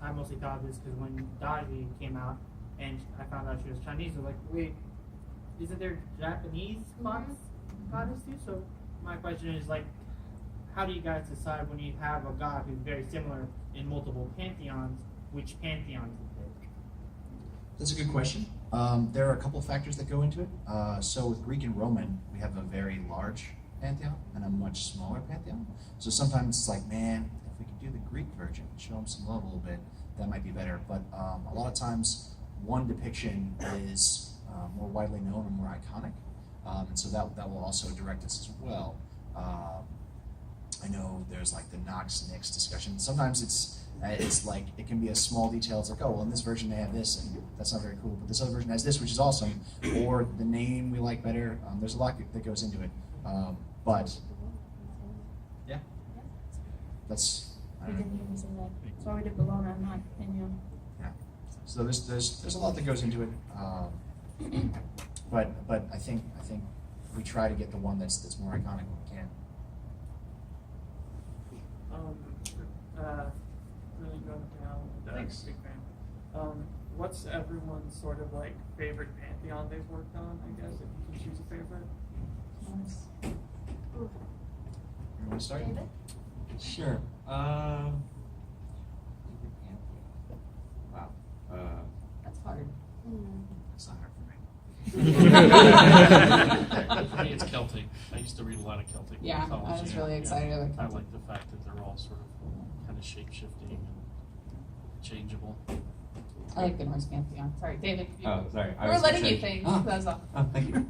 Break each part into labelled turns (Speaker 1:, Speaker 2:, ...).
Speaker 1: I mostly thought of this because when Daji came out and I found out she was Chinese, I was like, wait, isn't there Japanese goddess too? So my question is like, how do you guys decide when you have a god who's very similar in multiple pantheons, which pantheon to pick?
Speaker 2: That's a good question. There are a couple factors that go into it. So with Greek and Roman, we have a very large pantheon and a much smaller pantheon. So sometimes it's like, man, if we could do the Greek virgin, show them some love a little bit, that might be better. But a lot of times, one depiction is more widely known or more iconic, and so that will also direct us as well. I know there's like the Knox-Nix discussion. Sometimes it's like, it can be a small detail. It's like, oh, well, in this version they have this, and that's not very cool. But this other version has this, which is awesome. Or the name we like better. There's a lot that goes into it. But yeah, that's. I don't know.
Speaker 3: That's why we did Bologna, in my opinion.
Speaker 2: Yeah. So there's a lot that goes into it. But I think we try to get the one that's more iconic when we can.
Speaker 4: Really good now. Thanks. Big fan. What's everyone's sort of like favorite pantheon they've worked on? I guess if you can choose a favorite.
Speaker 2: You want to start?
Speaker 5: Sure. Wow.
Speaker 3: That's hard.
Speaker 2: It's not hard for me.
Speaker 6: For me, it's Celtic. I used to read a lot of Celtic
Speaker 3: Yeah,
Speaker 6: mythology.
Speaker 3: I was really excited about
Speaker 6: I
Speaker 3: Celtic.
Speaker 6: like the fact that they're all sort of kind of shape-shifting and changeable.
Speaker 3: I like the Norse pantheon. Sorry, David.
Speaker 5: Oh, sorry. I
Speaker 3: We're
Speaker 5: was
Speaker 3: letting
Speaker 5: gonna
Speaker 3: you
Speaker 5: say-
Speaker 3: think.
Speaker 5: Oh,
Speaker 3: That's all.
Speaker 5: oh, thank you.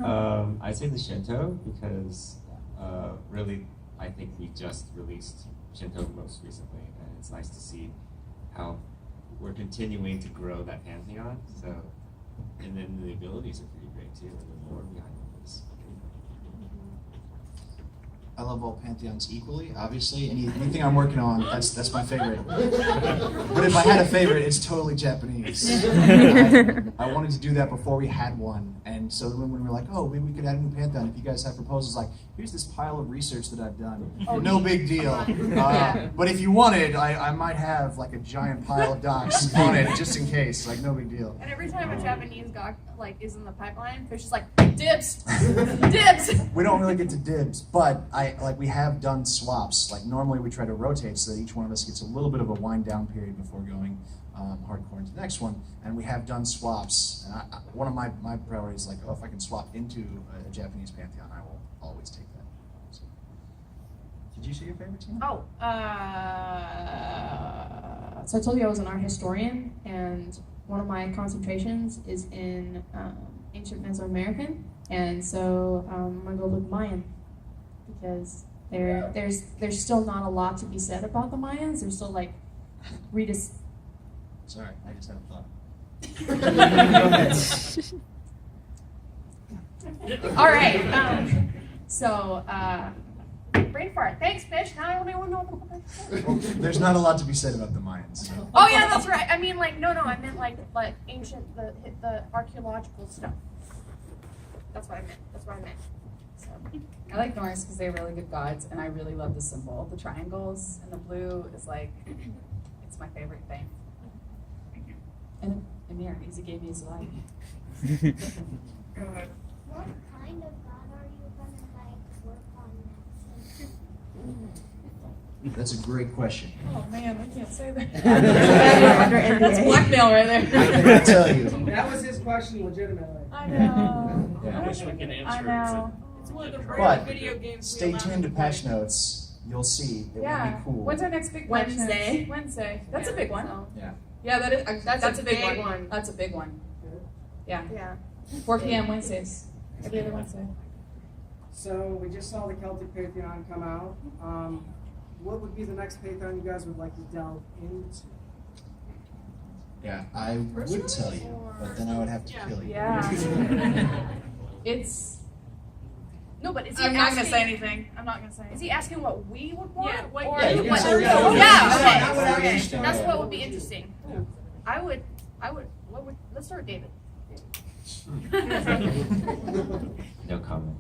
Speaker 5: I'd say the Shinto because really, I think we just released Shinto most recently, and it's nice to see how we're continuing to grow that pantheon. So, and then the abilities are pretty great too. The lore behind it is
Speaker 2: I love all pantheons equally. Obviously, anything I'm working on, that's my favorite. But if I had a favorite, it's totally Japanese. I wanted to do that before we had one, and so when we were like, oh, maybe we could add a new pantheon. If you guys have proposals, like, here's this pile of research that I've done. No big deal. But if you wanted, I might have like a giant pile of docs on it just in case. Like, no big deal.
Speaker 7: And every time a Japanese god like is in the pipeline, Fish is like, dibs, dibs.
Speaker 2: We don't really get to dibs, but we have done swaps. Like normally we try to rotate so that each one of us gets a little bit of a wind down period before going hardcore into the next one. And we have done swaps. And one of my priorities is like, oh, if I can swap into a Japanese pantheon, I will always take that. So, did you say your favorite team?
Speaker 3: Oh, so I told you I was an art historian, and one of my concentrations is in ancient Mesoamerican, and so I'm gonna go look Mayan because there's still not a lot to be said about the Mayans. There's still like
Speaker 2: Sorry, I just had a thought.
Speaker 3: All right. So brain fart. Thanks, Fish. Now I don't even know.
Speaker 2: There's not a lot to be said about the Mayans. So.
Speaker 7: Oh yeah, that's right. I mean, like, no, I meant like ancient, the archaeological stuff. That's what I meant.
Speaker 3: So, I like Norse because they're really good gods, and I really love the symbol. The triangles and the blue is like, it's my favorite thing. And Amir, because he gave me his life.
Speaker 8: What kind of god are you gonna like work on next?
Speaker 2: That's a great question.
Speaker 3: Oh man, I can't say that. That's blackmail right there.
Speaker 2: I cannot tell you.
Speaker 4: That was his question, legitimately.
Speaker 3: I know.
Speaker 2: Yeah.
Speaker 6: I wish we could answer
Speaker 3: I know.
Speaker 4: It's one of the rare
Speaker 2: But
Speaker 4: video games.
Speaker 2: stay tuned to patch notes. You'll see. It will be cool.
Speaker 3: When's our next big
Speaker 7: Wednesday.
Speaker 3: Wednesday. That's a big one.
Speaker 7: So,
Speaker 2: Yeah.
Speaker 3: Yeah, that is. That's a big one.
Speaker 7: one.
Speaker 3: That's a big one. Yeah.
Speaker 7: yeah.
Speaker 3: 4 p.m. Wednesdays. Every other Wednesday.
Speaker 4: So we just saw the Celtic Pantheon come out. What would be the next Pantheon you guys would like to delve into?
Speaker 2: Yeah, I would tell you, but then I would have to kill you.
Speaker 3: Yeah. It's.
Speaker 7: No, but is he
Speaker 3: I'm not gonna
Speaker 7: asking?
Speaker 3: say anything. I'm not gonna say
Speaker 7: Is
Speaker 3: anything.
Speaker 7: he asking what we would want?
Speaker 3: Yeah, what-
Speaker 7: or
Speaker 2: Yeah, you can
Speaker 7: what?
Speaker 2: say
Speaker 7: Yeah,
Speaker 2: yeah.
Speaker 7: okay.
Speaker 2: Yeah.
Speaker 7: Okay.
Speaker 2: Yeah.
Speaker 7: That's
Speaker 2: Yeah.
Speaker 7: what would be interesting. I would. Let's start with David.
Speaker 5: no comment.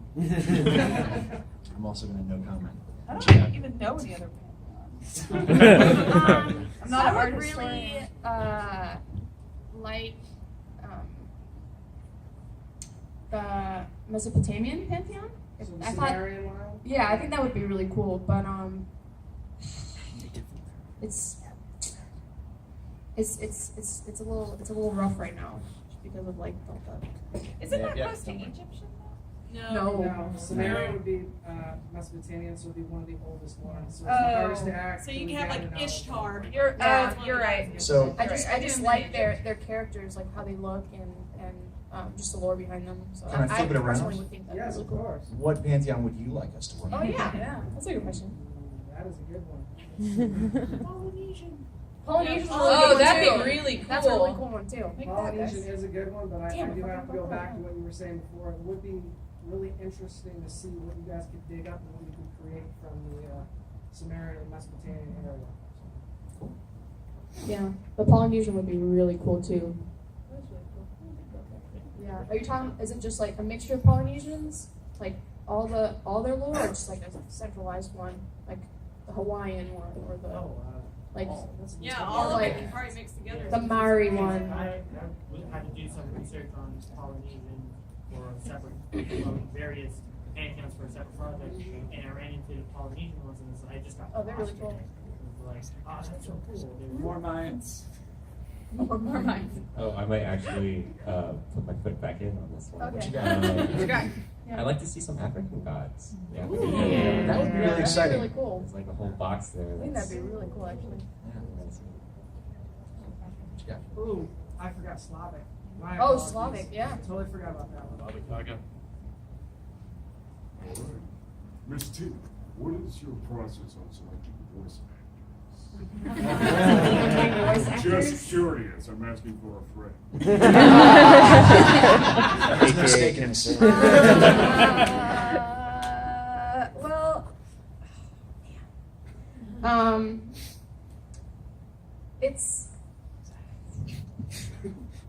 Speaker 2: I'm also going to no comment.
Speaker 3: I don't even know any other pantheons.
Speaker 7: I'm not
Speaker 3: I
Speaker 7: an
Speaker 3: would
Speaker 7: art
Speaker 3: really
Speaker 7: historian.
Speaker 3: like the Mesopotamian pantheon.
Speaker 4: So
Speaker 3: I thought,
Speaker 4: Sumerian world?
Speaker 3: yeah, I think that would be really cool. But it's a little rough right now just because of like the
Speaker 7: Isn't that
Speaker 2: Yeah.
Speaker 7: close to Egyptian though?
Speaker 3: no.
Speaker 4: Sumerian would be Mesopotamian, so it would be one of the oldest ones. So it's the
Speaker 7: Oh.
Speaker 4: hardest to act.
Speaker 9: So you can have like Ishtar.
Speaker 7: You're
Speaker 3: Yeah.
Speaker 7: you're right.
Speaker 2: So
Speaker 3: I just like their characters, like how they look and just the lore behind them. So
Speaker 2: Can I flip it around?
Speaker 3: personally would think that
Speaker 4: Yes,
Speaker 3: really
Speaker 4: of
Speaker 3: cool.
Speaker 4: course.
Speaker 2: what pantheon would you like us to work
Speaker 3: Oh
Speaker 2: on?
Speaker 3: yeah, that's a good question.
Speaker 4: That is a good one.
Speaker 7: Polynesian.
Speaker 3: Polynesian's a
Speaker 9: Oh,
Speaker 3: really good
Speaker 9: that'd
Speaker 3: one,
Speaker 9: be
Speaker 3: too.
Speaker 9: really
Speaker 3: That's a really
Speaker 9: cool.
Speaker 3: cool one too.
Speaker 4: Polynesian is a good one, but I
Speaker 3: Damn,
Speaker 4: do
Speaker 3: I
Speaker 4: have to
Speaker 3: forgot
Speaker 4: go
Speaker 3: about
Speaker 4: back
Speaker 3: that.
Speaker 4: to what you were saying before. It would be really interesting to see what you guys could dig up and what you could create from the Sumerian and Mesopotamian area.
Speaker 3: Yeah, the Polynesian would be really cool too. Yeah, are you talking? Is it just like a mixture of Polynesians, like all their lore, or just like a centralized one, like the Hawaiian one, or the like
Speaker 4: That's
Speaker 9: Yeah,
Speaker 3: Or
Speaker 9: all of
Speaker 3: like
Speaker 9: it can probably mix together.
Speaker 3: the Maori one?
Speaker 1: I had to do some research on Polynesian for a separate, various pantheons for a separate project, and I ran into the Polynesian ones, and I just got
Speaker 3: Oh, they're really cool.
Speaker 1: It was like, oh, that's so cool. They're
Speaker 4: more Mayans.
Speaker 3: More minds.
Speaker 5: Oh, I might actually put my foot back in on this one.
Speaker 3: Okay.
Speaker 2: What you got?
Speaker 5: I'd like to see some African gods. Yeah.
Speaker 3: Ooh,
Speaker 2: Yeah, that would be really
Speaker 3: that'd
Speaker 2: exciting.
Speaker 3: Really cool.
Speaker 5: There's like a whole box there.
Speaker 3: I think that'd be really cool, actually.
Speaker 2: What you got?
Speaker 4: Ooh, I forgot Slavic. My
Speaker 3: Oh,
Speaker 4: apologies.
Speaker 3: Slavic, yeah.
Speaker 4: Totally forgot about that one.
Speaker 6: Bobby Kaga.
Speaker 10: All right. Miss T, what is your process on selecting the voice
Speaker 3: Voice
Speaker 10: actors?
Speaker 3: actors?
Speaker 10: Just curious. I'm asking for a friend.
Speaker 2: There's no stake in this.
Speaker 3: Well, it's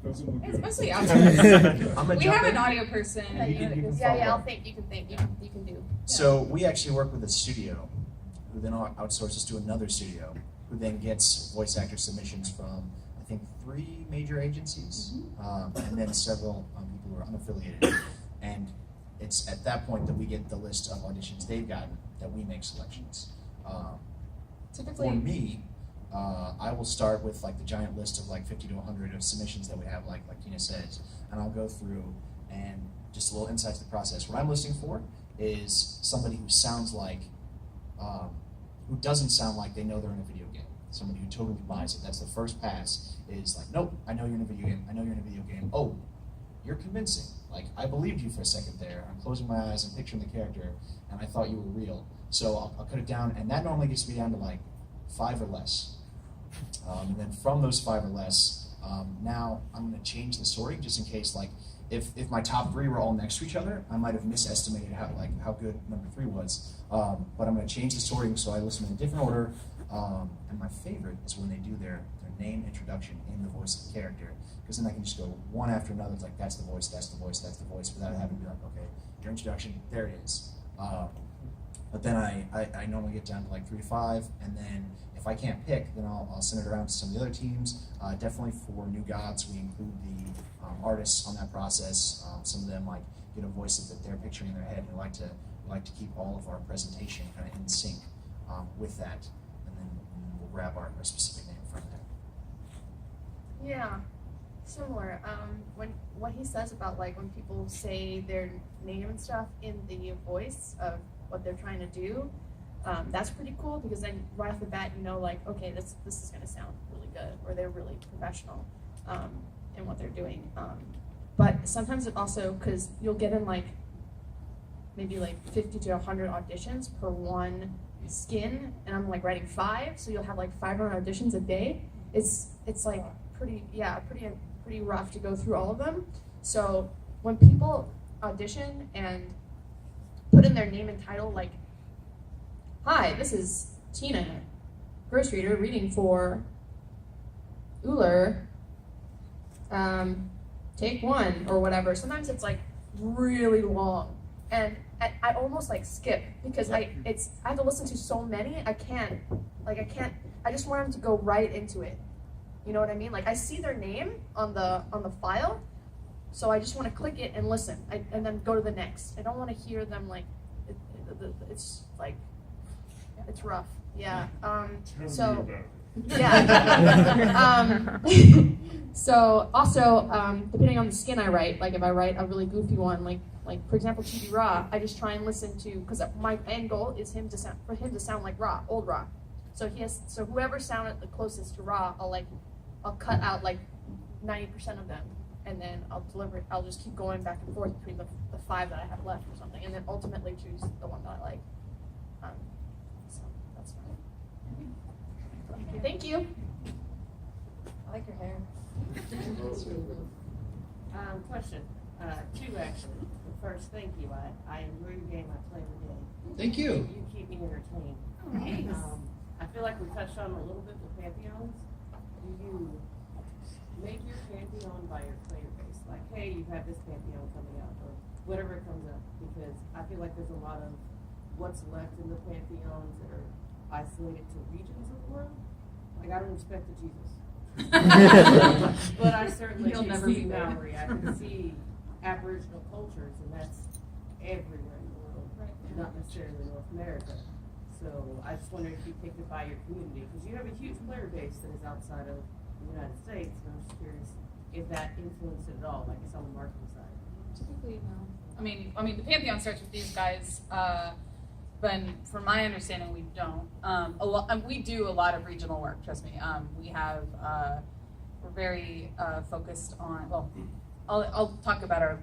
Speaker 10: Doesn't look
Speaker 9: It's
Speaker 10: good.
Speaker 9: mostly
Speaker 2: I'm gonna
Speaker 9: We
Speaker 2: jump
Speaker 9: have
Speaker 2: in.
Speaker 9: an audio person.
Speaker 2: You can
Speaker 3: yeah,
Speaker 2: follow.
Speaker 3: I'll think. You can think. You can do.
Speaker 2: So we actually work with a studio, who then outsources to another studio, who then gets voice actor submissions from I think 3 major agencies, and then several people who are unaffiliated. And it's at that point that we get the list of auditions they've gotten that we make selections.
Speaker 3: Typically,
Speaker 2: For me, I will start with like the giant list of like 50 to 100 of submissions that we have, like Tina says, and I'll go through and just a little insight to the process. What I'm listening for is somebody who sounds like, who doesn't sound like they know they're in a video game. Somebody who totally buys it. That's the first pass. Is like, nope, I know you're in a video game. I know you're in a video game. Oh, you're convincing. Like, I believed you for a second there. I'm closing my eyes and picturing the character, and I thought you were real. So I'll cut it down, and that normally gets me down to like 5 or less. And then from those 5 or less, now I'm going to change the sorting just in case, like, if my top 3 were all next to each other, I might have misestimated how good number 3 was. But I'm going to change the sorting so I listen in a different order. And my favorite is when they do their name introduction in the voice of the character, because then I can just go one after another. It's like, that's the voice, that's the voice, that's the voice, without having to be like, okay, your introduction, there it is. But then I normally get down to like 3 to 5, and then if I can't pick, then I'll send it around to some of the other teams. Definitely for new gods, we include the artists on that process. Some of them like get a voice that they're picturing in their head, and we like to keep all of our presentation kind of in sync with that, and then we'll grab our specific name from there.
Speaker 3: yeah, similar. When what he says about like when people say their name and stuff in the voice of what they're trying to do, that's pretty cool because then right off the bat you know like, okay, this is gonna sound really good, or they're really professional in what they're doing. But sometimes it also, because you'll get in like maybe like 50 to 100 auditions per one skin, and I'm like writing 5, so you'll have like 500 auditions a day. It's like pretty rough to go through all of them. So when people audition and put in their name and title, like, hi, this is Tina, first reader reading for Uller, take 1 or whatever. Sometimes it's like really long,
Speaker 7: and I almost like skip because I have to listen to so many. I just want them to go right into it. You know what I mean? Like I see their name on the file, so I just want to click it and listen, and then go to the next. I don't want to hear them like it's like it's rough. Yeah.
Speaker 10: Tell me about it.
Speaker 7: Yeah. So also, depending on the skin I write, like if I write a really goofy one, like for example, Chibi Ra, I just try and listen to, because my end goal is for him to sound like Ra, old Ra. So whoever sounded the closest to Ra, I'll cut out like 90% of them, and then I'll deliver it. I'll just keep going back and forth between the 5 that I have left or something, and then ultimately choose the one that I like. So that's fine. Thank you.
Speaker 11: I like your hair.
Speaker 12: Question. 2 actually. The first, thank you. I enjoy your game. I play every day.
Speaker 2: Thank you.
Speaker 12: You keep me entertained.
Speaker 11: Nice.
Speaker 12: I feel like we touched on a little bit with Pantheons. Do you make your Pantheon by your player base? Like, hey, you have this Pantheon coming up, or whatever comes up. Because I feel like there's a lot of what's left in the Pantheons that are isolated to regions of the world. Like, I don't expect a Jesus. But I certainly
Speaker 11: He'll
Speaker 12: can
Speaker 11: never
Speaker 12: see
Speaker 11: be there.
Speaker 12: Maori. I can see Aboriginal cultures, and that's everywhere in the world, not necessarily North America. So I just wonder if you picked it by your community, because you have a huge player base that is outside of the United States, and I'm just curious if that influenced it at all, like it's on the marketing side.
Speaker 9: Typically, no. I mean, the Pantheon starts with these guys, but from my understanding, we don't. We do a lot of regional work. Trust me. We have. We're very focused on. Well, I'll talk about our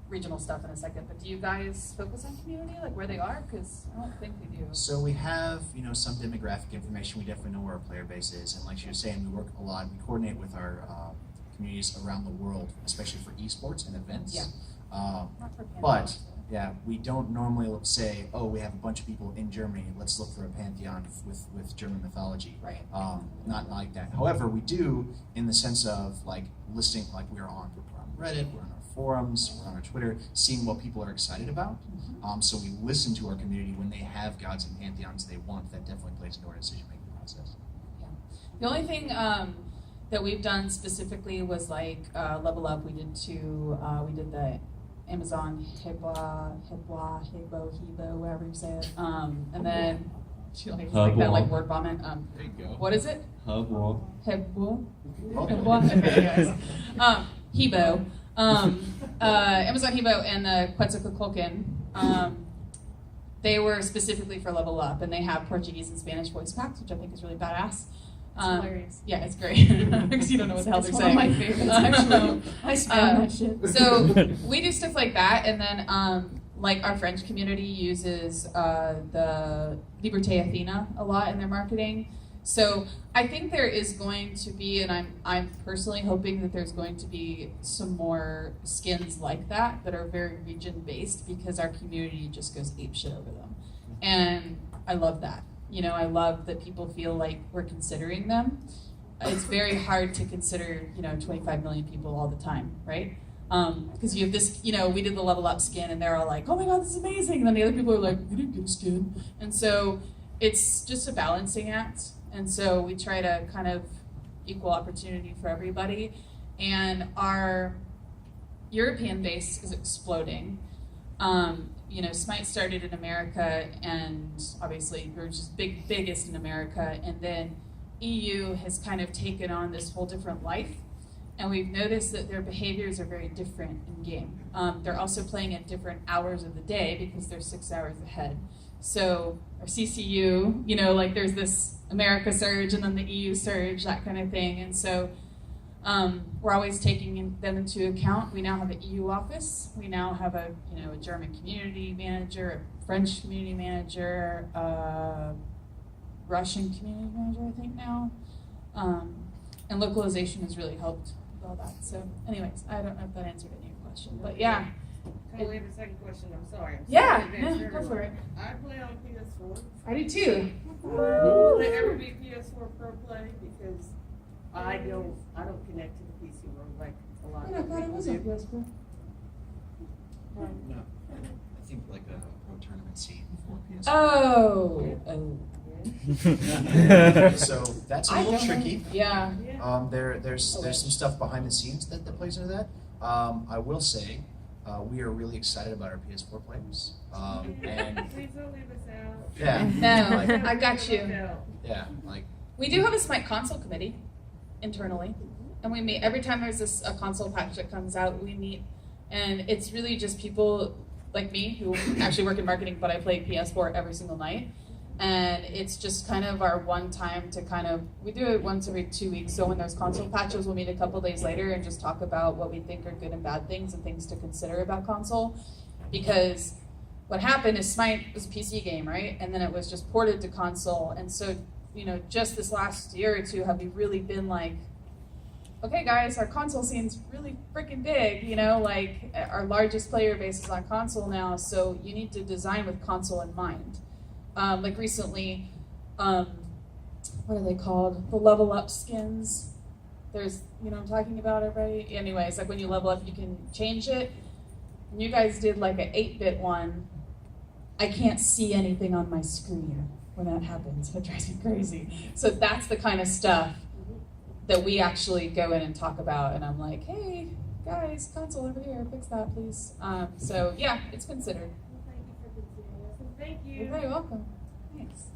Speaker 9: regional stuff in a second. But do you guys focus on community, like where they are? Because I don't think we do.
Speaker 2: So we have, some demographic information. We definitely know where our player base is, and like she was saying, we work a lot. We coordinate with our communities around the world, especially for esports and events.
Speaker 9: Yeah. Not for Pantheon,
Speaker 2: But
Speaker 9: so.
Speaker 2: yeah, we don't normally say, oh, we have a bunch of people in Germany. Let's look for a pantheon with German mythology.
Speaker 9: Right.
Speaker 2: Not like that. However, we do in the sense of like listing, like we're on Reddit, we're on our forums, we're on our Twitter, seeing what people are excited about. So we listen to our community when they have gods and pantheons they want. That definitely plays into our decision-making process.
Speaker 9: Yeah. The only thing that we've done specifically was like level up. We did the Amazon Hebo, whatever you say it. And then she like that like word vomit.
Speaker 5: There you go.
Speaker 9: What is it?
Speaker 5: Hebo.
Speaker 9: Hebo. Hebo. Amazon Hebo and the Quetzalcoatl. They were specifically for level up, and they have Portuguese and Spanish voice packs, which I think is really badass.
Speaker 3: Hilarious.
Speaker 9: Yeah, it's great because you don't know what the hell
Speaker 3: It's
Speaker 9: they're
Speaker 3: one of
Speaker 9: saying.
Speaker 3: my favorites, actually. I spam that shit.
Speaker 9: So we do stuff like that, and then like our French community uses the Liberté Athena a lot in their marketing. So I think there is going to be, and I'm personally hoping that there's going to be some more skins like that are very region based, because our community just goes apeshit over them, and I love that. I love that people feel like we're considering them. It's very hard to consider, 25 million people all the time, right? Because you have this, we did the level up skin, and they're all like, oh my god, this is amazing. And then the other people are like, we didn't get a skin. And so it's just a balancing act. And so we try to kind of equal opportunity for everybody. And our European base is exploding. Smite started in America, and obviously we're just biggest in America. And then EU has kind of taken on this whole different life. And we've noticed that their behaviors are very different in game. They're also playing at different hours of the day because they're 6 hours ahead. So our CCU, there's this America surge and then the EU surge, that kind of thing. And so we're always taking them into account. We now have an EU office. We now have a German community manager, a French community manager, a Russian community manager, I think now. And localization has really helped with all that. So anyways, I don't know if that answered any of your question, but yeah.
Speaker 12: Can we have a second question? I'm sorry.
Speaker 9: Yeah,
Speaker 12: sorry
Speaker 9: go for it.
Speaker 12: I play on PS4.
Speaker 9: I do too.
Speaker 12: Will there ever be PS4 Pro play? Because I don't connect to the PC world like a lot of people do.
Speaker 2: No. think like a pro tournament scene for PS4.
Speaker 9: Oh.
Speaker 2: So that's a
Speaker 9: I
Speaker 2: little
Speaker 9: don't know.
Speaker 2: tricky.
Speaker 9: Yeah.
Speaker 2: There's some stuff behind the scenes that plays into that. I will say, we are really excited about our PS4 players. And
Speaker 12: Please don't leave us out.
Speaker 2: yeah,
Speaker 9: No,
Speaker 2: like,
Speaker 9: I got you.
Speaker 2: yeah, like
Speaker 9: We do have a Smite console committee internally, and we meet every time there's a console patch that comes out. We meet, and it's really just people like me who actually work in marketing, but I play PS4 every single night. And it's just kind of our one time to we do it once every 2 weeks. So when there's console patches, we'll meet a couple days later and just talk about what we think are good and bad things and things to consider about console. Because what happened is Smite was a PC game, right? And then it was just ported to console. And so, just this last year or two, have we really been like, okay guys, our console scene's really freaking big, like our largest player base is on console now, so you need to design with console in mind. Like recently, what are they called? The level up skins. There's, I'm talking about, everybody? Anyways, like when you level up, you can change it. And you guys did like an 8-bit one. I can't see anything on my screen when that happens. It drives me crazy. So that's the kind of stuff that we actually go in and talk about. And I'm like, hey, guys, console over here, fix that, please. So yeah, it's considered.
Speaker 12: Thank you.
Speaker 9: You're very welcome. Thanks.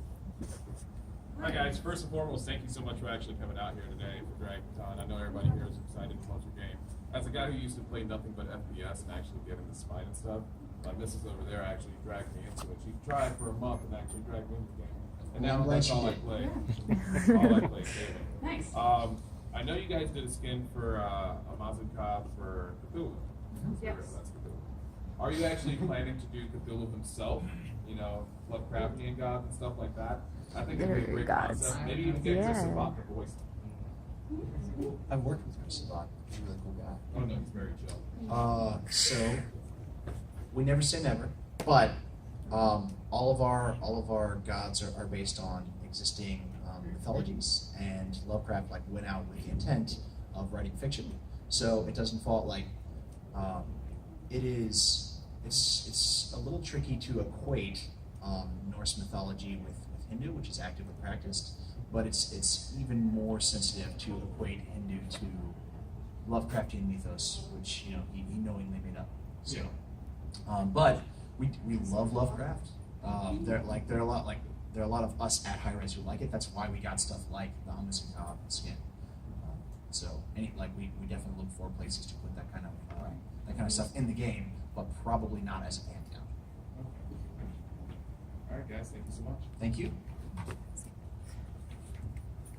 Speaker 13: Hi guys, first and foremost, thank you so much for actually coming out here today for DragonCon. I know everybody here is excited to launch your game. As a guy who used to play nothing but FPS and actually get into Smite and stuff, my missus over there actually dragged me into it. She tried for a month and actually dragged me into the game. And now that's all I play. All I play is gaming.
Speaker 9: Nice.
Speaker 13: I know you guys did a skin for Amazuka for Cthulhu.
Speaker 9: Yes.
Speaker 13: That's Cthulhu. Are you actually planning to do Cthulhu himself? Lovecraftian gods and stuff like that. I think it'd be a great concept. Maybe even get Chris Sabat to voice him.
Speaker 2: I've worked with Chris Sabat. He's a really cool guy.
Speaker 13: Oh no, he's very chill.
Speaker 2: So we never say never, but all of our gods are based on existing mythologies, and Lovecraft went out with the intent of writing fiction. So it doesn't fall it's a little tricky to equate Norse mythology with Hindu, which is actively practiced, but it's even more sensitive to equate Hindu to Lovecraftian mythos, which he knowingly made up. So, but we love Lovecraft. There are a lot of us at High Res who like it. That's why we got stuff like the Amazuka skin. So we definitely look for places to put that kind of stuff in the game, but probably not as a pantheon.
Speaker 13: All right, guys, thank you so much.
Speaker 2: Thank you.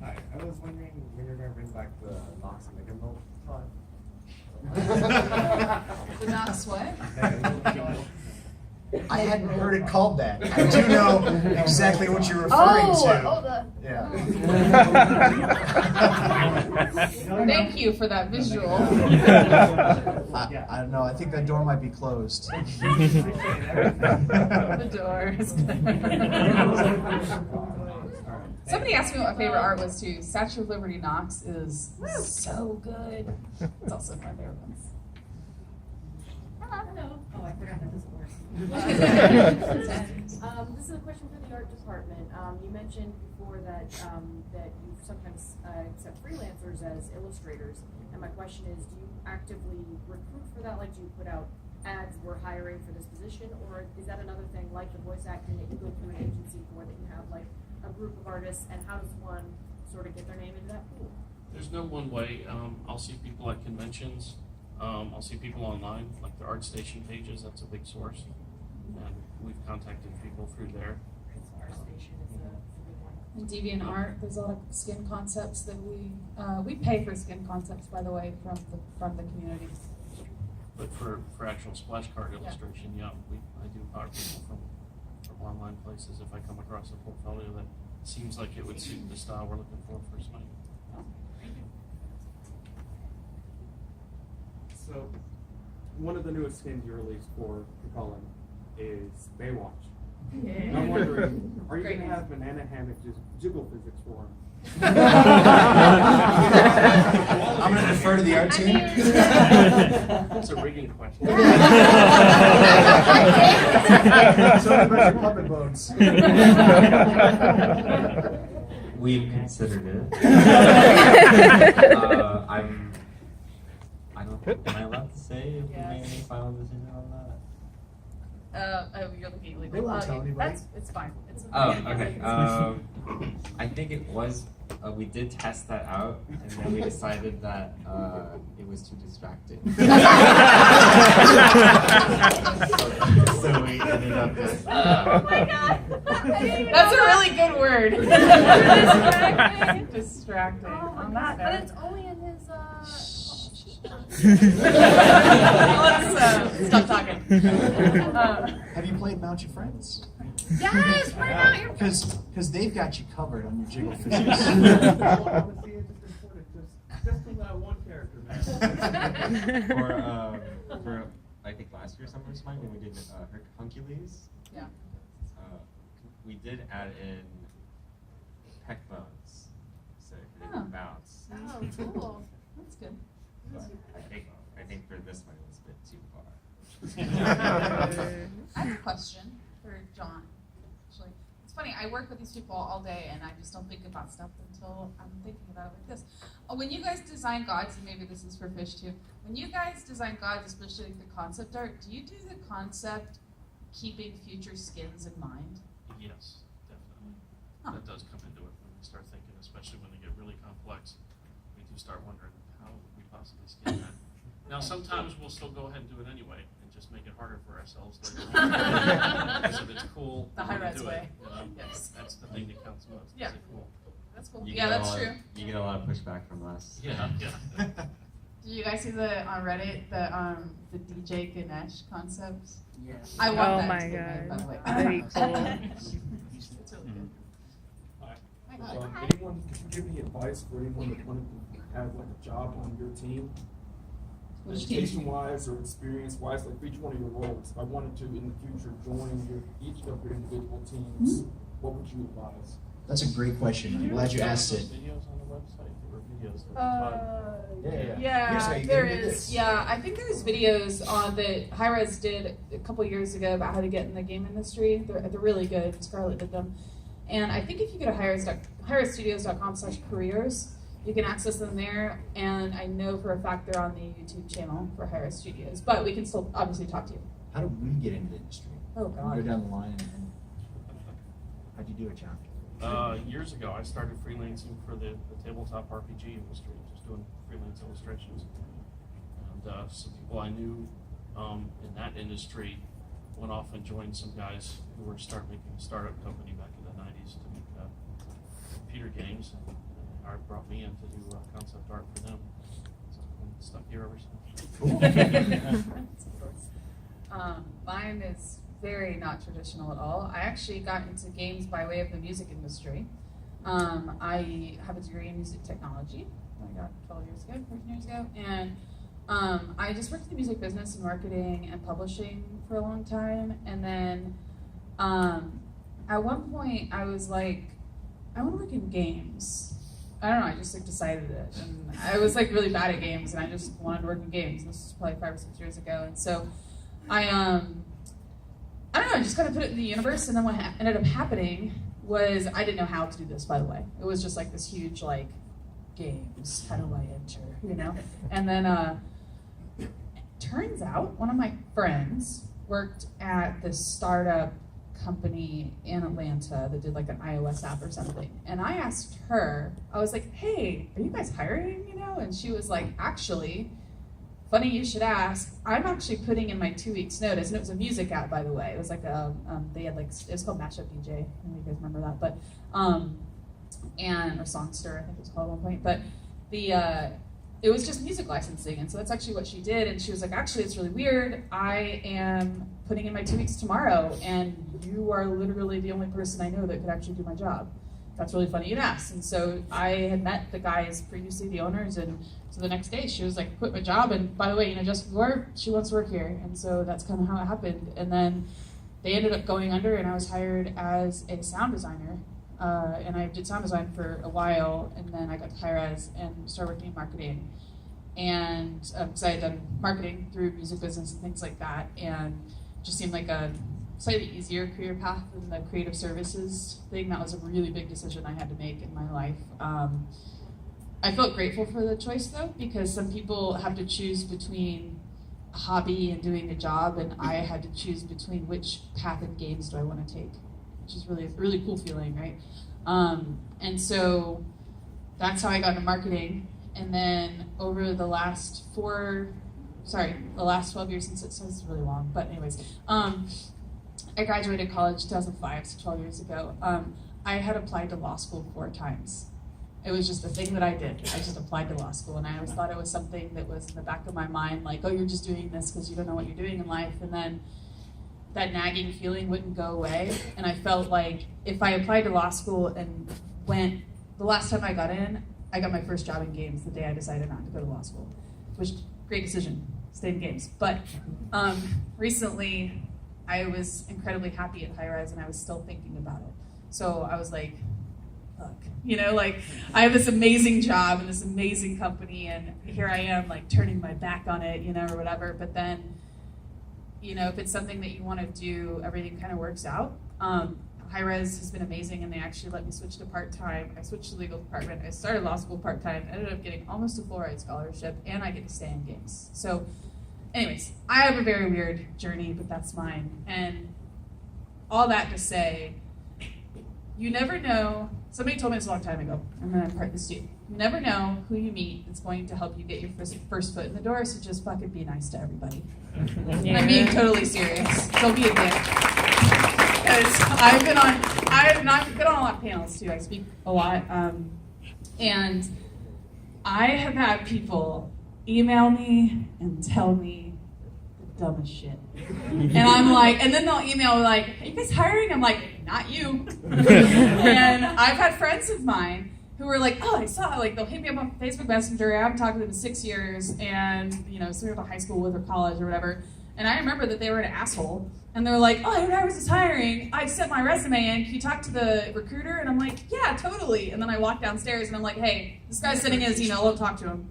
Speaker 14: Hi, I was wondering when you're going to bring back the Nox and Megamilk pod.
Speaker 9: The Nox what?
Speaker 2: I hadn't heard it called that. I do know exactly what you're referring to. Yeah.
Speaker 9: Thank you for that visual.
Speaker 2: I don't know. I think that door might be closed.
Speaker 9: The door is Somebody asked me what my favorite art was too. Statue of Liberty Knox is so good. It's also my favorite ones.
Speaker 15: Hello. Oh, I forgot that this works. This is a question for the art department. You mentioned before that you sometimes accept freelancers as illustrators, and my question is, do you actively recruit for that? Like, do you put out ads, we're hiring for this position, or is that another thing like the voice acting that you go through an agency for, that you have like a group of artists, and how does one sort of get their name into that pool?
Speaker 6: There's no one way. I'll see people at conventions. I'll see people online, like the ArtStation pages. That's a big source, and we've contacted people through there.
Speaker 15: ArtStation is a big one.
Speaker 9: In DeviantArt, there's a lot of skin concepts that we pay for skin concepts, by the way, from the community.
Speaker 6: But for actual splash card illustration, I do hire people from online places if I come across a portfolio that seems like it would suit the style we're looking for Smite.
Speaker 14: So, one of the newest skins you released for Cullen is Baywatch.
Speaker 15: Yeah.
Speaker 14: I'm wondering, are you going to have Banana Hammock just jiggle physics for him?
Speaker 2: I'm going to defer to the art team.
Speaker 6: It's a rigging question.
Speaker 2: Sorry about your puppet bones.
Speaker 5: We've considered it. I don't think, am I allowed to say if we made any final decision on that?
Speaker 7: You're looking
Speaker 2: They
Speaker 7: illegal.
Speaker 2: won't tell anybody.
Speaker 7: It's fine. It's
Speaker 5: Oh, okay. I think it was, we did test that out, and then we decided that it was too distracting. So we ended up just.
Speaker 7: Oh my god! That's a really good word. Distracting. On that
Speaker 15: But
Speaker 7: note.
Speaker 15: it's only in his
Speaker 7: Let's stop talking.
Speaker 2: Have you played Mount Your Friends?
Speaker 15: Yes, what about your
Speaker 2: Because they've got you covered on your jiggle physics.
Speaker 4: Honestly, it's just important, just from that one character, man.
Speaker 5: For I think last year Summer Smite when we did Hercules.
Speaker 7: Yeah.
Speaker 5: We did add in pec bones, so it
Speaker 7: Oh.
Speaker 5: didn't bounce.
Speaker 7: Oh, cool. That's good.
Speaker 5: But I think for this one it was a bit too far.
Speaker 9: I have a question for John. Actually, it's funny. I work with these people all day, and I just don't think about stuff until I'm thinking about it like this. When you guys design gods, and maybe this is for Fish too. When you guys design gods, especially like the concept art, do you do the concept keeping future skins in mind?
Speaker 6: Yes, definitely.
Speaker 9: Huh.
Speaker 6: That does come into it when we start thinking, especially when they get really complex. We do start wondering, how would we possibly skin that? Now, sometimes we'll still go ahead and do it anyway and just make it harder for ourselves later on. Because if it's cool,
Speaker 9: The
Speaker 6: we wanna
Speaker 9: high-res
Speaker 6: do
Speaker 9: way.
Speaker 6: it, you know?
Speaker 9: Yes.
Speaker 6: That's the thing that counts most.
Speaker 9: Yeah.
Speaker 6: Is it cool?
Speaker 9: That's cool.
Speaker 5: You
Speaker 9: Yeah,
Speaker 5: get a
Speaker 9: that's
Speaker 5: lot-
Speaker 9: true.
Speaker 5: You get a lot of pushback from us.
Speaker 6: Yeah, yeah.
Speaker 9: Did you guys see the on Reddit the DJ Ganesh concept?
Speaker 1: Yes.
Speaker 9: I want
Speaker 16: Oh
Speaker 9: that
Speaker 16: my
Speaker 9: to be made, by the way.
Speaker 16: God. Very cool.
Speaker 9: It's really good.
Speaker 14: Anyone, could you give me advice for anyone that wanted to have like a job on your team?
Speaker 9: Which team?
Speaker 14: Education-wise or experience-wise, like for each one of your roles, if I wanted to in the future join each of your individual teams, what would you advise?
Speaker 2: That's a great question. I'm glad you asked it.
Speaker 6: Videos on the website or videos that
Speaker 2: Here's how you
Speaker 9: Yeah, there
Speaker 2: get into
Speaker 9: is.
Speaker 2: this.
Speaker 9: Yeah, I think there's videos on that Hi-Res did a couple years ago about how to get in the game industry. They're really good. Scarlett did them. And I think if you go to highresstudios.com/careers, you can access them there. And I know for a fact they're on the YouTube channel for Hi-Res Studios. But we can still obviously talk to you.
Speaker 2: How did we get into the industry?
Speaker 9: Oh, God.
Speaker 2: Go down the line and how'd you do it, John?
Speaker 6: Years ago, I started freelancing for the tabletop RPG industry, just doing freelance illustrations. And some people I knew in that industry went off and joined some guys who were making a startup company back in the 90s to make computer games. And Art brought me in to do concept art for them. So I've been stuck here ever since.
Speaker 9: Mine is very not traditional at all. I actually got into games by way of the music industry. I have a degree in music technology. I got 12 years ago, 14 years ago. And I just worked in the music business and marketing and publishing for a long time. And then at one point I was like, I want to work in games. I don't know, I just like decided it. And I was like really bad at games and I just wanted to work in games. This was probably 5 or 6 years ago. And so I don't know, I just kind of put it in the universe, and then what ended up happening was I didn't know how to do this, by the way. It was just like this huge, like, games, how do I enter, you know? And then turns out one of my friends worked at this startup company in Atlanta that did like an iOS app or something. And I asked her, I was like, hey, are you guys hiring, you know? And she was like, actually, funny you should ask. I'm actually putting in my 2 weeks notice, and it was a music app, by the way. It was like they had like it was called Mashup DJ. I don't know if you guys remember that, but or Songster, I think it was called at one point. But it was just music licensing, and so that's actually what she did. And she was like, actually, it's really weird. I am putting in my 2 weeks tomorrow, and you are literally the only person I know that could actually do my job. That's really funny you'd ask. And so I had met the guys previously, the owners, and so the next day she was like, quit my job, and by the way, you know, Jessica Gore, she wants to work here. And so that's kind of how it happened. And then they ended up going under, and I was hired as a sound designer. And I did sound design for a while, and then I got to Hi-Res and started working in marketing. and because I had done marketing through music business and things like that, and just seemed like a slightly easier career path than the creative services thing. That was a really big decision I had to make in my life. I felt grateful for the choice though, because some people have to choose between a hobby and doing a job, and I had to choose between which path in games do I want to take, which is really a really cool feeling, right? And so that's how I got into marketing. And then over the last 12 years, since it's really long, but anyways, I graduated college 2005, so 12 years ago. I had applied to law school 4 times. It was just a thing that I did. I just applied to law school, and I always thought it was something that was in the back of my mind, like, oh, you're just doing this because you don't know what you're doing in life, and then that nagging feeling wouldn't go away. And I felt like if I applied to law school and went, the last time I got in, I got my first job in games the day I decided not to go to law school, which great decision, stay in games. But recently, I was incredibly happy at High Rise, and I was still thinking about it. So I was like, look, like I have this amazing job and this amazing company, and here I am like turning my back on it, or whatever. But then, if it's something that you want to do, everything kind of works out. High Res has been amazing, and they actually let me switch to part-time. I switched to legal department. I started law school part-time, ended up getting almost a full ride scholarship, and I get to stay in games. So anyways, I have a very weird journey, but that's mine. And all that to say, you never know. Somebody told me this a long time ago. I'm going to impart this to you. You never know who you meet that's going to help you get your first foot in the door, so just fucking be nice to everybody. Yeah. I'm being totally serious. Don't be a dick. Because I've been on a lot of panels too. I speak a lot. And I have had people email me and tell me the dumbest shit. And I'm like, and then they'll email like, are you guys hiring? I'm like, not you. And I've had friends of mine who were like, oh, I saw, like, they'll hit me up on Facebook Messenger. I haven't talked to them in 6 years, and, so we went to high school with or college or whatever. And I remember that they were an asshole. And they're like, oh, I was just hiring. I sent my resume in. Can you talk to the recruiter? And I'm like, yeah, totally. And then I walk downstairs and I'm like, hey, this guy's sending his email. Don't talk to him.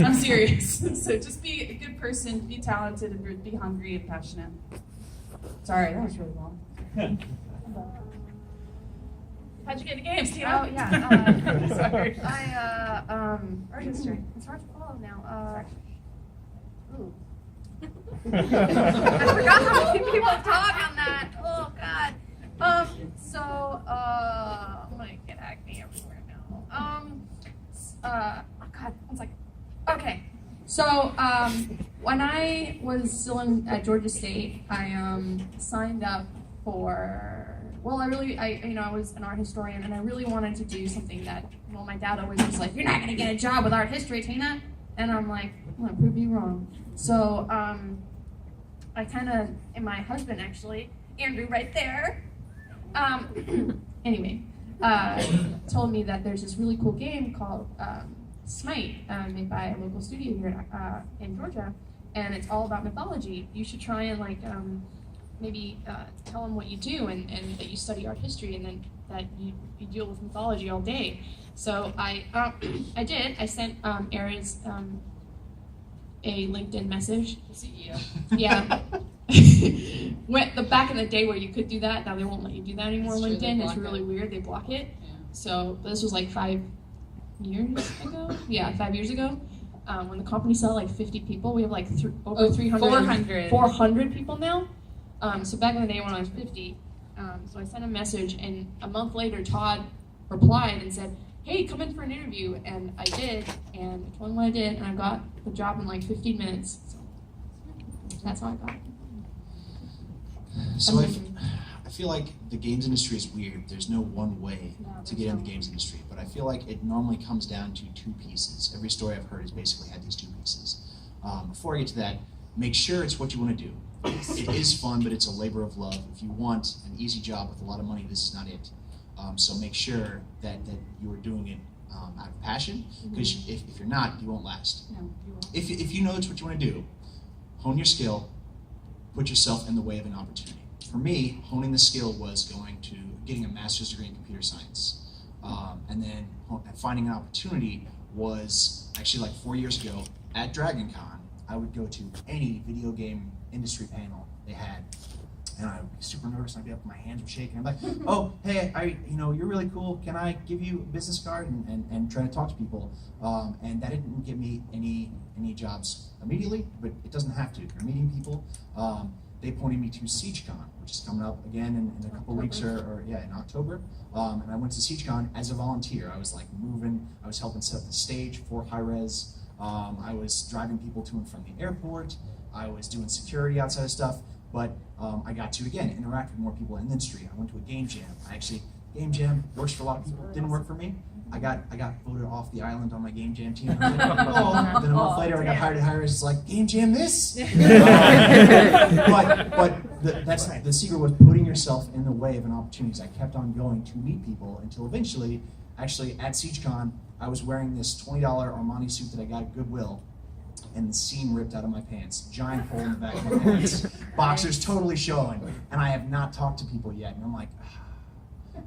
Speaker 9: I'm serious. So just be a good person, be talented, and be hungry and passionate. Sorry, that was really long. How'd you get into games, Tina?
Speaker 7: Oh, yeah.
Speaker 9: Sorry.
Speaker 7: Art history. It's hard to follow now. Ooh.
Speaker 11: I forgot how many people talk on that. Oh God. I'm gonna get acne everywhere now.
Speaker 7: Oh God, one second. Okay. So, when I was still at Georgia State, I signed up for. Well, I was an art historian, and I really wanted to do something that. Well, my dad always was like, "You're not gonna get a job with art history, Tina," and I'm like, "I'm gonna prove you wrong." So, I kind of, and my husband actually, Andrew, right there. Anyway, told me that there's this really cool game called Smite, made by a local studio here in Georgia, and it's all about mythology. You should try and maybe tell them what you do and that you study art history and then that you deal with mythology all day. So I did. I sent Ares a LinkedIn message.
Speaker 9: The CEO.
Speaker 7: Yeah. Back in the day where you could do that, now they won't let you do that anymore on LinkedIn. It's really weird. They block it.
Speaker 9: Yeah.
Speaker 7: So this was like 5 years ago. Yeah, 5 years ago. When the company saw like 50 people, we have like over 300. 400 people now. So back in the day when I was 50, so I sent a message, and a month later, Todd replied and said, hey, come in for an interview, and I did, and I told him what I did, and I got the job in like 15 minutes. So that's how I got it.
Speaker 2: So I feel like the games industry is weird. There's no one way to get in the games industry, but I feel like it normally comes down to 2 pieces. Every story I've heard has basically had these 2 pieces. Before I get to that, make sure it's what you want to do. It is fun, but it's a labor of love. If you want an easy job with a lot of money, this is not it. So make sure that you are doing it out of passion, because if you're not, you won't last.
Speaker 7: No, you won't.
Speaker 2: If you know it's what you want to do, hone your skill, put yourself in the way of an opportunity. For me, honing the skill was getting a master's degree in computer science. And then finding an opportunity was actually like 4 years ago at Dragon Con, I would go to any video game industry panel they had, and I would be super nervous. I'd be up, my hands were shaking. I'm like, oh, hey, you're really cool. Can I give you a business card? And try to talk to people. And that didn't give me any jobs immediately, but it doesn't have to. If you're meeting people, they pointed me to SiegeCon, which is coming up again in a couple weeks, or in October. And I went to SiegeCon as a volunteer. I was like moving. I was helping set up the stage for high res. I was driving people to and from the airport. I was doing security outside of stuff. But I got to, again, interact with more people in the industry. I went to a game jam. Game jam works for a lot of people. Didn't work for me. I got voted off the island on my game jam team. I was like, oh. Then a month later, I got hired at Hires. It's like, game jam this? That's the secret was putting yourself in the way of an opportunity. I kept on going to meet people until eventually, actually at SiegeCon, I was wearing this $20 Armani suit that I got at Goodwill, and the seam ripped out of my pants. Giant hole in the back of my pants. Boxers totally showing. And I have not talked to people yet. And I'm like,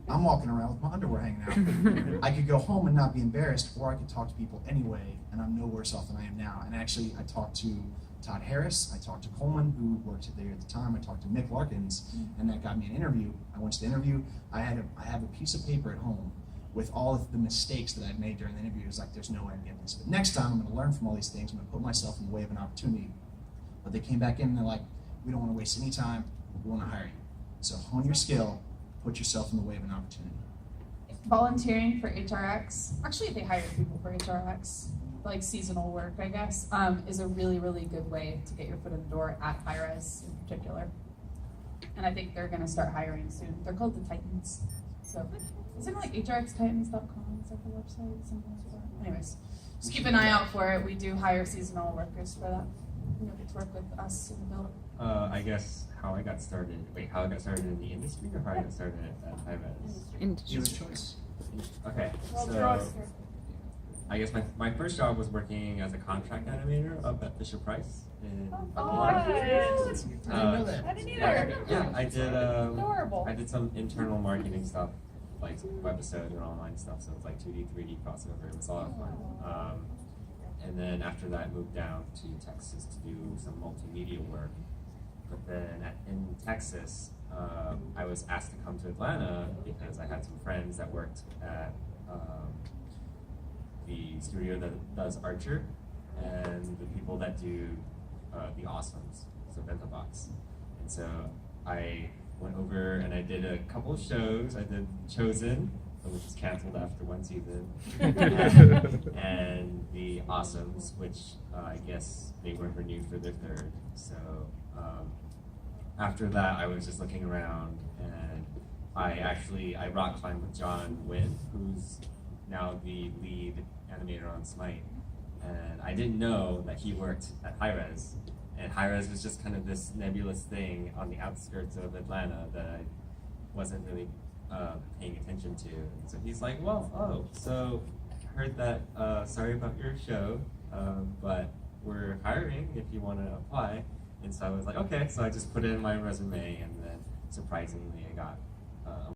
Speaker 2: I'm walking around with my underwear hanging out. I could go home and not be embarrassed, or I could talk to people anyway, and I'm no worse off than I am now. And actually, I talked to Todd Harris, I talked to Coleman, who worked there at the time, I talked to Nick Larkins, and that got me an interview. I went to the interview. I have a piece of paper at home with all of the mistakes that I'd made during the interview. It was like, there's no way I'm getting this. But next time, I'm going to learn from all these things. I'm going to put myself in the way of an opportunity. But they came back in and they're like, we don't want to waste any time. We want to hire you. So hone your skill, put yourself in the way of an opportunity.
Speaker 9: Volunteering for HRX, actually they hire people for HRX, like seasonal work, I guess, is a really, really good way to get your foot in the door at Hi-Res in particular. And I think they're going to start hiring soon. They're called the Titans. So, isn't it like hrxtitans.com? Is that the website? Something like that. Anyways, just keep an eye out for it. We do hire seasonal workers for that. You'll get to work with us in the building.
Speaker 5: I guess how I got started. Wait, how I got started in the industry, or how I got started at Hi-Res?
Speaker 2: Your choice.
Speaker 5: Okay, so I guess my first job was working as a contract animator up at Fisher Price.
Speaker 11: I didn't know that. I didn't either.
Speaker 5: Yeah, I did.
Speaker 11: Adorable.
Speaker 5: I did some internal marketing stuff, like webisodes and online stuff. So it's like 2D, 3D crossover. It was a lot of fun. And then after that, I moved down to Texas to do some multimedia work. But then in Texas, I was asked to come to Atlanta because I had some friends that worked at the studio that does Archer and the people that do the Awesomes, so Ventabox. And so I went over and I did a couple of shows. I did Chosen, which was canceled after one season, and the Awesomes, which I guess they weren't renewed for their third. So after that, I was just looking around, and I rock climbed with John Wynn, who's now the lead animator on Smite, and I didn't know that he worked at Hi-Res, and Hi-Res was just kind of this nebulous thing on the outskirts of Atlanta that I wasn't really paying attention to. And so he's like, well, so heard that, sorry about your show, but we're hiring if you want to apply. And so I was like, okay, so I just put it in my resume, and then surprisingly I got